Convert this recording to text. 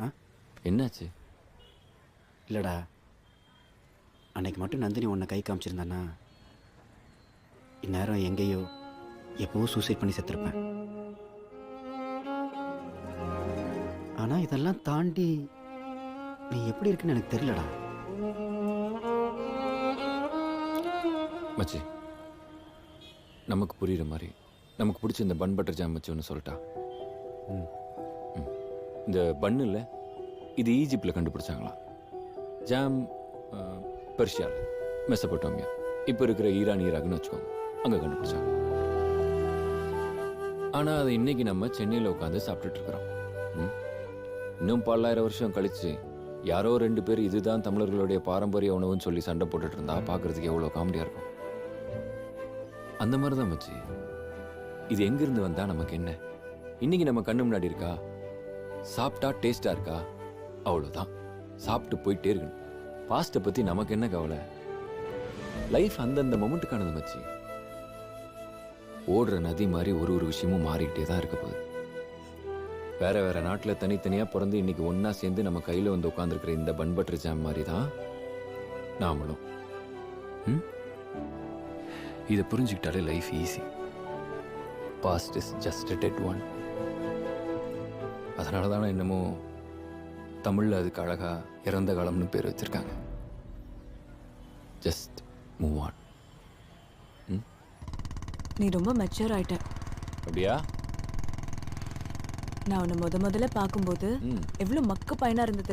ஆ என்னாச்சு? இல்லைடா, அன்னைக்கு மட்டும் நந்தினி உன்னை கை காமிச்சிருந்தானா இந்நேரம் எங்கேயோ எப்போவோ சூசைட் பண்ணி செத்துருப்பேன். ஆனால் இதெல்லாம் தாண்டி நீ எப்படி இருக்குன்னு எனக்கு தெரியலடா. மச்சி, நமக்கு புரியுற மாதிரி நமக்கு பிடிச்ச இந்த பன் பட்டர் ஜாம் வச்சு ஒன்று சொல்லட்டா? ம். இந்த பன்னு இல்லை, இது ஈஜிப்டில் கண்டுபிடிச்சாங்களாம். ஜாம் பெர்ஷியாவில், மெசபடோமியா, இப்போ இருக்கிற ஈரான் ஈராக்னு வச்சுக்கோங்க, அங்கே கண்டுபிடிச்சாங்க. ஆனால் அதை இன்னைக்கு நம்ம சென்னையில் உட்காந்து சாப்பிட்டுட்டு இருக்கிறோம். இன்னும் 10,000 வருஷம் கழிச்சு யாரோ 2 பேர் இதுதான் தமிழர்களுடைய பாரம்பரிய உணவுன்னு சொல்லி சண்டை போட்டுட்டு இருந்தா பார்க்கறதுக்கு எவ்வளோ காமெடியாக இருக்கும். அந்த மாதிரி தான் மச்சி, இது எங்கிருந்து வந்தா நமக்கு என்ன? இன்னைக்கு நம்ம கண்ணு முன்னாடி இருக்கா, சாப்பிட்டா டேஸ்டா இருக்கா, அவ்வளோதான். சாப்பிட்டு போயிட்டே இருக்கணும். பாஸ்ட்டை பற்றி நமக்கு என்ன கவலை? லைஃப் அந்தந்த மொமெண்ட்டுக்கானது மச்சி. ஓடுற நதி மாதிரி ஒரு விஷயமும் மாறிக்கிட்டே தான் இருக்க போகுது. வேற வேற நாட்டில் தனித்தனியாக பிறந்து இன்னைக்கு ஒன்றா சேர்ந்து நம்ம கையில் வந்து உட்காந்துருக்கிற இந்த பன் பட்டர் ஜாம் மாதிரி தான் நாமளும். இதை புரிஞ்சுக்கிட்டாலே life easy. Past is just a dead one. அதனால தானே என்னமோ தமிழில் அதுக்கு அழகா இறந்த காலம்னு பேர் வச்சிருக்காங்க. Just move on. நீ ரொம்ப மெச்சூர் ஆயிட்ட. அப்படியா? நான் உன்னை முதல்ல பார்க்கும்போது எவ்வளவு மக்க பையனா இருந்தது